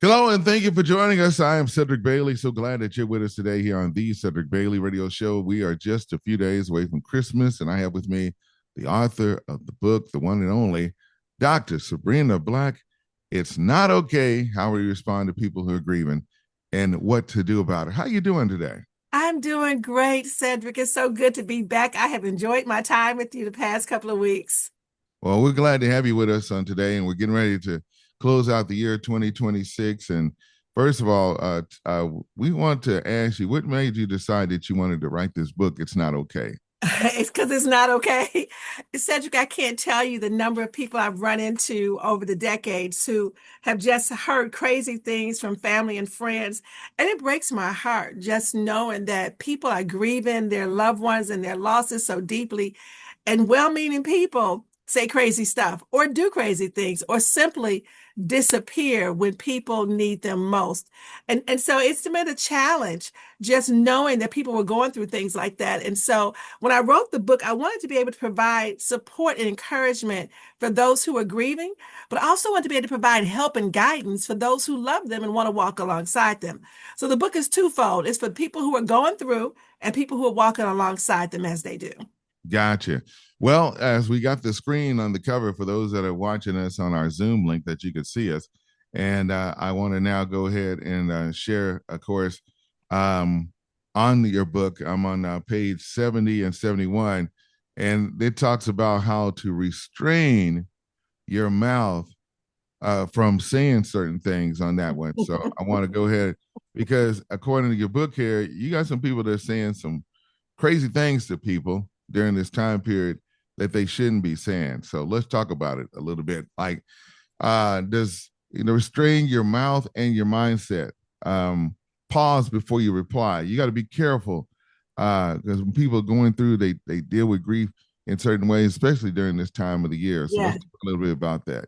Hello, and thank you for joining us. I am Cedric Bailey. So glad that you're with us today here on the Cedric Bailey Radio Show. We are just a few days away from Christmas, and I have with me the author of the book, the one and only Dr. Sabrina Black. It's not okay how we respond to people who are grieving and what to do about it. How you doing today? I'm doing great, Cedric. It's so good to be back. I have enjoyed my time with you the past couple of weeks. Well, we're glad to have you with us on today, and we're getting ready to close out the year 2026. And first of all, we want to ask you, what made you decide that you wanted to write this book? It's not okay. It's because it's not okay. Cedric, I can't tell you the number of people I've run into over the decades who have just heard crazy things from family and friends. And it breaks my heart just knowing that people are grieving their loved ones and their losses so deeply. And well-meaning people say crazy stuff or do crazy things or simply disappear when people need them most. And so it's been a challenge just knowing that people were going through things like that. And so when I wrote the book, I wanted to be able to provide support and encouragement for those who are grieving, but I also want to be able to provide help and guidance for those who love them and want to walk alongside them. So the book is twofold. It's for people who are going through and people who are walking alongside them as they do. Gotcha. Well, as we got the screen on the cover for those that are watching us on our Zoom link that you could see us, and I want to now go ahead and share, of course, um, on your book. I'm on page 70 and 71, and it talks about how to restrain your mouth from saying certain things on that one. So I want to go ahead because according to your book here, you got some people that are saying some crazy things to people during this time period that they shouldn't be saying. So let's talk about it a little bit. Like, does restrain your mouth and your mindset. Pause before you reply. You got to be careful because when people are going through, they deal with grief in certain ways, especially during this time of the year. So let's Yeah. talk a little bit about that.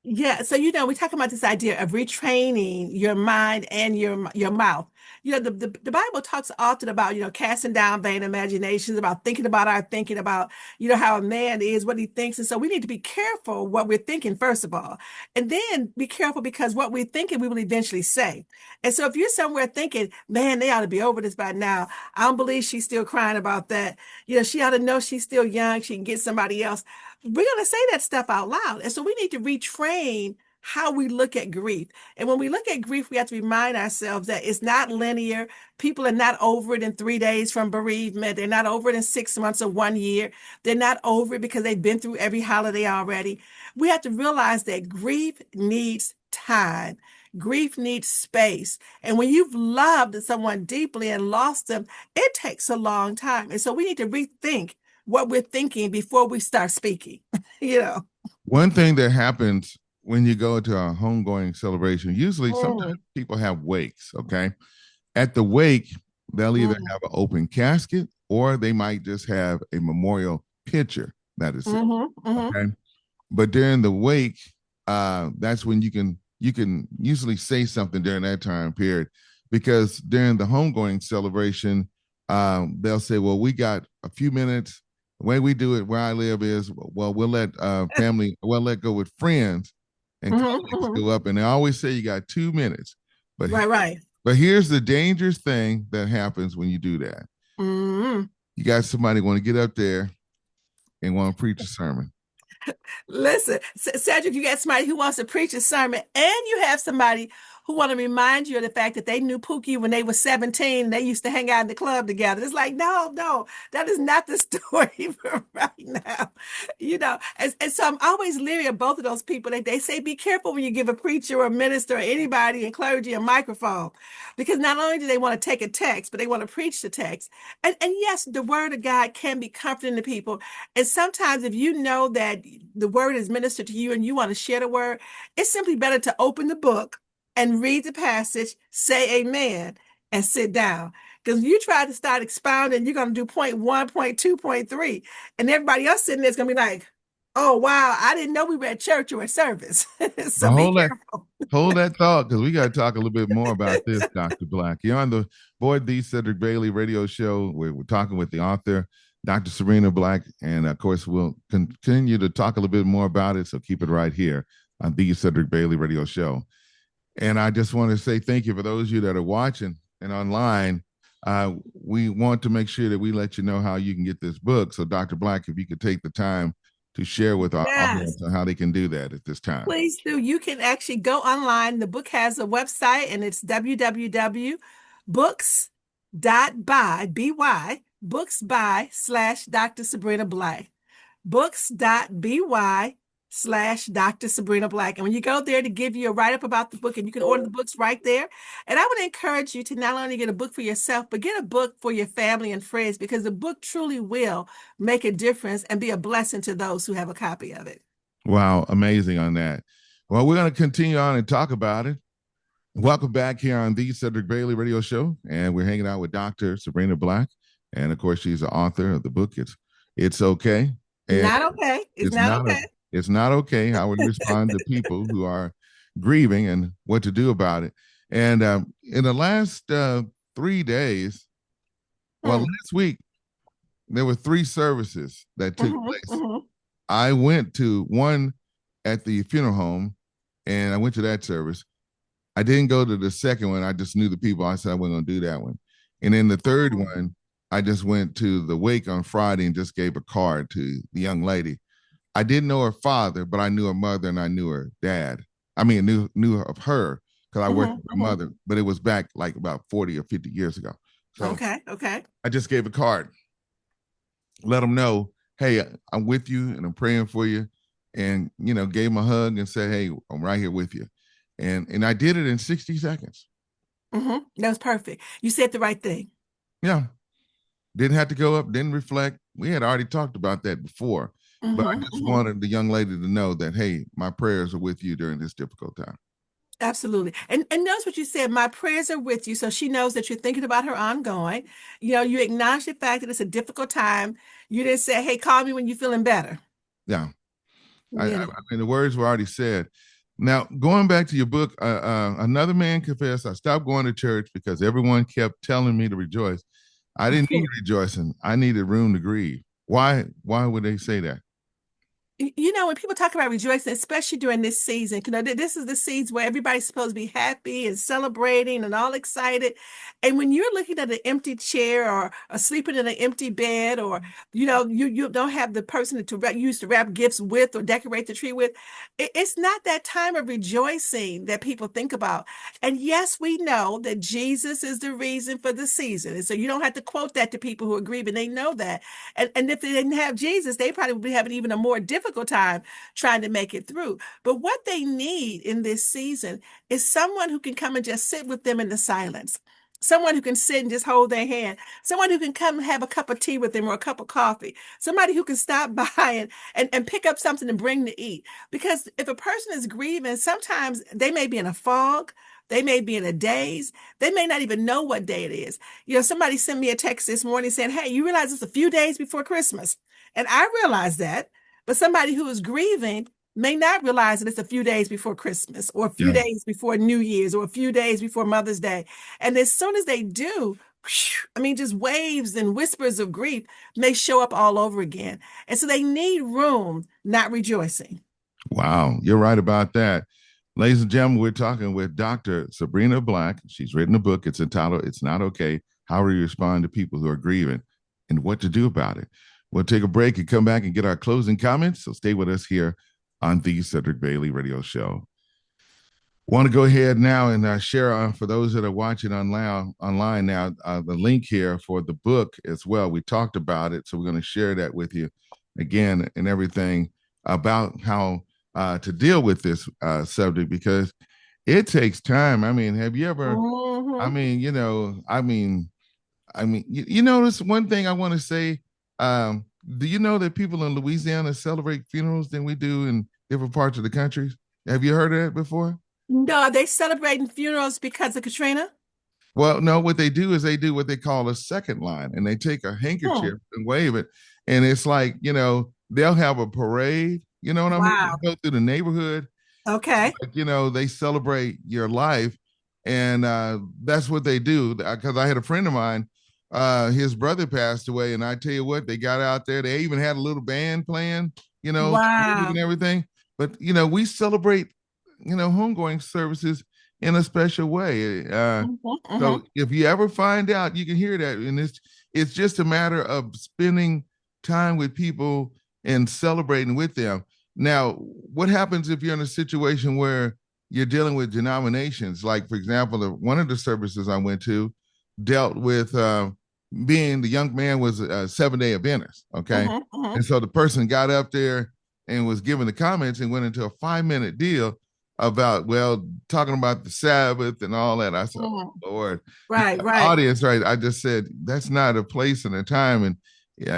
Yeah, so we talk about this idea of retraining your mind and your mouth. The Bible talks often about, casting down vain imaginations, about thinking about our thinking, about, how a man is, what he thinks. And so we need to be careful what we're thinking, first of all. And then be careful because what we're thinking, we will eventually say. And so if you're somewhere thinking, man, they ought to be over this by now. I don't believe she's still crying about that. She ought to know she's still young. She can get somebody else. We're going to say that stuff out loud. And so we need to retrain how we look at grief. And when we look at grief, we have to remind ourselves that it's not linear. People are not over it in 3 days from bereavement. They're not over it in 6 months or 1 year. They're not over it because they've been through every holiday already. We have to realize that grief needs time. Grief needs space. And when you've loved someone deeply and lost them, it takes a long time. And so we need to rethink what we're thinking before we start speaking, you know. One thing that happens when you go to a homegoing celebration, usually sometimes Mm, people have wakes, okay? At the wake, they'll either mm, have an open casket or they might just have a memorial picture that is it, mm-hmm, mm-hmm. okay? But during the wake, that's when you can usually say something during that time period because during the homegoing celebration, they'll say, well, we got a few minutes. The way we do it where I live is, well, we'll let family, we'll let go with friends and Mm-hmm, colleagues mm-hmm. go up, and they always say you got 2 minutes. But Right, right. but here's the dangerous thing that happens when you do that. Mm-hmm. You got somebody want to get up there and want to preach a sermon. Listen, Cedric, you got somebody who wants to preach a sermon, and you have somebody who want to remind you of the fact that they knew Pookie when they were 17 and they used to hang out in the club together. It's like, no, no, that is not the story for right now. And so I'm always leery of both of those people. They say be careful when you give a preacher or a minister or anybody in clergy a microphone, because not only do they want to take a text, but they want to preach the text. And yes, the word of God can be comforting to people. And sometimes if you know that the word is ministered to you and you want to share the word, it's simply better to open the book and read the passage, say amen, and sit down. Because if you try to start expounding, you're going to do point one, point two, point three. And everybody else sitting there is going to be like, oh, wow, I didn't know we were at church or at service. So Now be hold that careful. hold that thought because we got to talk a little bit more about this, Dr. Black. You're on the Boyd the Cedric Bailey radio show where we're talking with the author, Dr. Sabrina Black, and of course we'll continue to talk a little bit more about it. So keep it right here on the Cedric Bailey radio show. And I just want to say thank you for those of you that are watching and online. We want to make sure that we let you know how you can get this book. So, Dr. Black, if you could take the time to share with our Yes. audience on how they can do that at this time. Please do. You can actually go online. The book has a website and it's www.books.by, B-Y, books by / Dr. Sabrina Black. Books.by / Dr. Sabrina Black. And when you go there to give you a write-up about the book, and you can order the books right there. And I would encourage you to not only get a book for yourself, but get a book for your family and friends, because the book truly will make a difference and be a blessing to those who have a copy of it. Wow, amazing on that. Well, we're going to continue on and talk about it. Welcome back here on the Cedric Bailey Radio Show, and we're hanging out with Dr. Sabrina Black, and of course, she's the author of the book. It's okay, and Not okay. It's it's not not a, okay. it's not okay how we respond to people who are grieving and what to do about it. And in the last 3 days, well, last week there were 3 services that took place. I went to one at the funeral home, and I went to that service. I didn't go to the second one. I just knew the people. I said I wasn't going to do that one. And then the third one, I just went to the wake on Friday and just gave a card to the young lady. I didn't know her father, but I knew her mother and I knew her dad. I mean, knew of her because I worked with her mother, but it was back like about 40 or 50 years ago. So okay. I just gave a card, let them know, hey, I'm with you and I'm praying for you. And, gave him a hug and said, hey, I'm right here with you. And I did it in 60 seconds. That was perfect. You said the right thing. Yeah. Didn't have to go up, didn't reflect. We had already talked about that before. But I just wanted the young lady to know that, hey, my prayers are with you during this difficult time. Absolutely. And notice what you said, my prayers are with you. So she knows that you're thinking about her ongoing. You acknowledge the fact that it's a difficult time. You didn't say, hey, call me when you're feeling better. Yeah. I mean, the words were already said. Now, going back to your book, another man confessed, I stopped going to church because everyone kept telling me to rejoice. I didn't need rejoicing. I needed room to grieve. Why would they say that? When people talk about rejoicing, especially during this season, this is the season where everybody's supposed to be happy and celebrating and all excited. And when you're looking at an empty chair or sleeping in an empty bed, or, you don't have the person to use to wrap gifts with or decorate the tree with, it's not that time of rejoicing that people think about. And yes, we know that Jesus is the reason for the season. And so you don't have to quote that to people who are grieving. They know that. And if they didn't have Jesus, they probably would be having even a more difficult time trying to make it through. But what they need in this season is someone who can come and just sit with them in the silence. Someone who can sit and just hold their hand. Someone who can come and have a cup of tea with them or a cup of coffee. Somebody who can stop by and pick up something and bring to eat. Because if a person is grieving, sometimes they may be in a fog. They may be in a daze. They may not even know what day it is. Somebody sent me a text this morning saying, hey, you realize it's a few days before Christmas. And I realized that. But somebody who is grieving may not realize that it's a few days before Christmas or a few days before New Year's or a few days before Mother's Day. And as soon as they do, just waves and whispers of grief may show up all over again. And so they need room, not rejoicing. Wow, you're right about that. Ladies and gentlemen, we're talking with Dr. Sabrina Black. She's written a book. It's entitled, It's Not Okay, How We Respond to People Who Are Grieving and What to Do About It. We'll take a break and come back and get our closing comments. So stay with us here on the Cedric Bailey Radio Show. Want to go ahead now and share for those that are watching online now, the link here for the book as well. We talked about it, so we're going to share that with you again and everything about how to deal with this subject, because it takes time. I mean, have you ever? I mean, you notice one thing I want to say. Do you know that people in Louisiana celebrate funerals than we do in different parts of the country? Have you heard of that before? No, they celebrating funerals because of Katrina? Well, no, what they do is they do what they call a second line, and they take a handkerchief and wave it. And it's like, they'll have a parade, you know what I mean? They go through the neighborhood. Okay. Like, they celebrate your life. And that's what they do. Because I had a friend of mine, his brother passed away, and I tell you what, they got out there. They even had a little band playing, and everything. But we celebrate, homegoing services in a special way. So if you ever find out, you can hear that, and it's just a matter of spending time with people and celebrating with them. Now, what happens if you're in a situation where you're dealing with denominations? Like, for example, one of the services I went to dealt with being the young man was a 7-day Adventist. Okay. And so the person got up there and was giving the comments and went into a 5-minute deal about, well, talking about the Sabbath and all that. I said, oh, Lord. Right, The right. audience, right? I just said, that's not a place and a time. And yeah,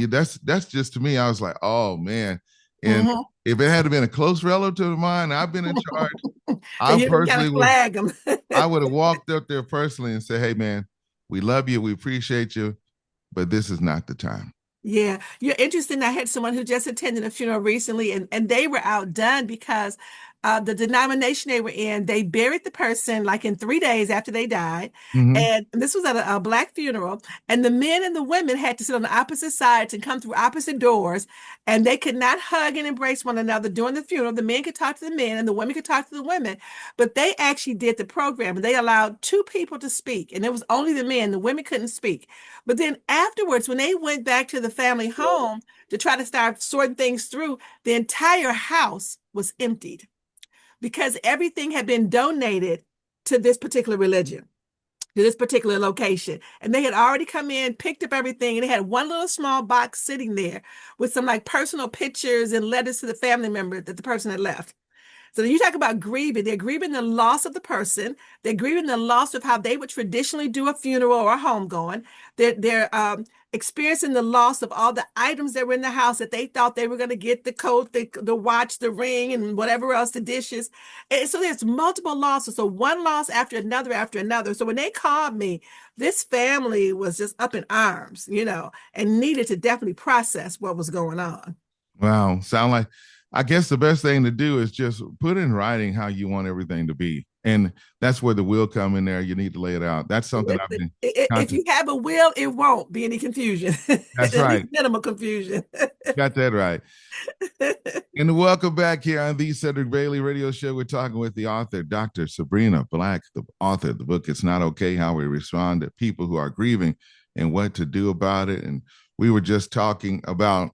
that's just to me, I was like, oh man. And if it had been a close relative of mine, I've been in charge. So I you kind of personally would flag them. I would have walked up there personally and said, hey man, we love you, we appreciate you, but this is not the time. Yeah, you're interesting. I had someone who just attended a funeral recently, and they were outdone because the denomination they were in, they buried the person like in 3 days after they died. Mm-hmm. And this was at a Black funeral, and the men and the women had to sit on the opposite sides and come through opposite doors, and they could not hug and embrace one another during the funeral. The men could talk to the men, and the women could talk to the women. But they actually did the program, and they allowed two people to speak, and it was only the men. The women couldn't speak. But then afterwards, when they went back to the family home to try to start sorting things through, the entire house was emptied because everything had been donated to this particular religion, to this particular location. And they had already come in, picked up everything, and they had one little small box sitting there with some like personal pictures and letters to the family member that the person had left. So you talk about grieving. They're grieving the loss of the person. They're grieving the loss of how they would traditionally do a funeral or a homegoing. They're experiencing the loss of all the items that were in the house that they thought they were going to get, the coat, the watch, the ring, and whatever else, the dishes. And so there's multiple losses. So one loss after another after another. So when they called me, this family was just up in arms, and needed to definitely process what was going on. Wow. Sound like, I guess the best thing to do is just put in writing how you want everything to be. And that's where the will come in there. You need to lay it out. That's something I've been If you have a will, it won't be any confusion. That's At right. least minimal confusion. Got that right. And welcome back here on the Cedric Bailey Radio Show. We're talking with the author, Dr. Sabrina Black, the author of the book, It's Not Okay, How We Respond to People Who Are Grieving and What to Do About It. And we were just talking about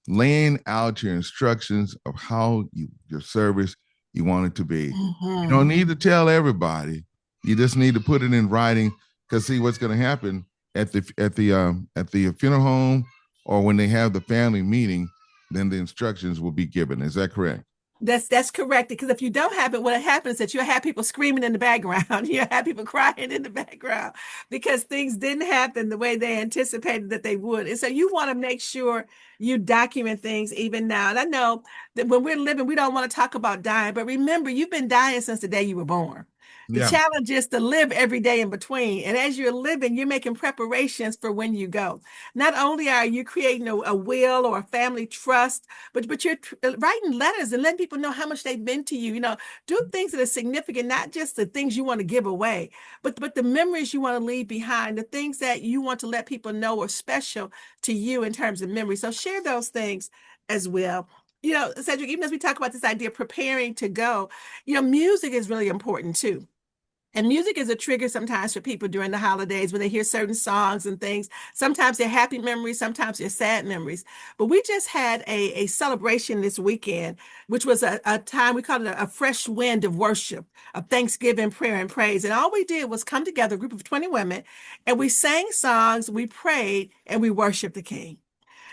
laying out your instructions of how your service you want it to be. You don't need to tell everybody. You just need to put it in writing, because see what's going to happen at the funeral home or when they have the family meeting, then the instructions will be given. Is that correct? That's correct. Because if you don't have it, what happens is that you'll have people screaming in the background. You'll have people crying in the background because things didn't happen the way they anticipated that they would. And so you want to make sure you document things even now. And I know that when we're living, we don't want to talk about dying, but remember, you've been dying since the day you were born. The challenge is to live every day in between. And as you're living, you're making preparations for when you go. Not only are you creating a will or a family trust, but you're writing letters and letting people know how much they've been to you. Do things that are significant, not just the things you want to give away, but the memories you want to leave behind, the things that you want to let people know are special to you in terms of memory. So share those things as well. Cedric, even as we talk about this idea of preparing to go, music is really important too. And music is a trigger sometimes for people during the holidays when they hear certain songs and things. Sometimes they're happy memories, sometimes they're sad memories. But we just had a celebration this weekend, which was a time, we called it a fresh wind of worship, of thanksgiving, prayer, and praise. And all we did was come together, a group of 20 women, and we sang songs, we prayed, and we worshiped the King.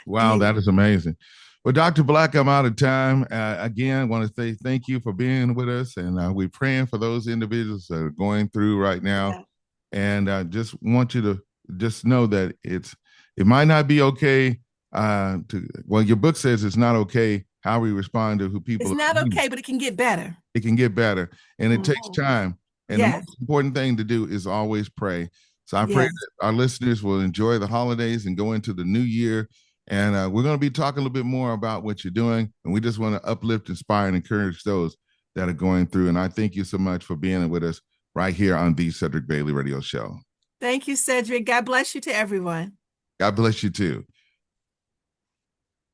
Wow, that is amazing. Well, Dr. Black, I'm out of time. Again, I want to say thank you for being with us. And we're praying for those individuals that are going through right now. Yeah. And just want you to just know that it might not be okay. Your book says it's not okay how we respond to who people. It's not okay, but it can get better. It can get better. And it takes time. And the most important thing to do is always pray. So I pray that our listeners will enjoy the holidays and go into the new year. And we're going to be talking a little bit more about what you're doing. And we just want to uplift, inspire, and encourage those that are going through. And I thank you so much for being with us right here on the Cedric Bailey Radio Show. Thank you, Cedric. God bless you to everyone. God bless you too.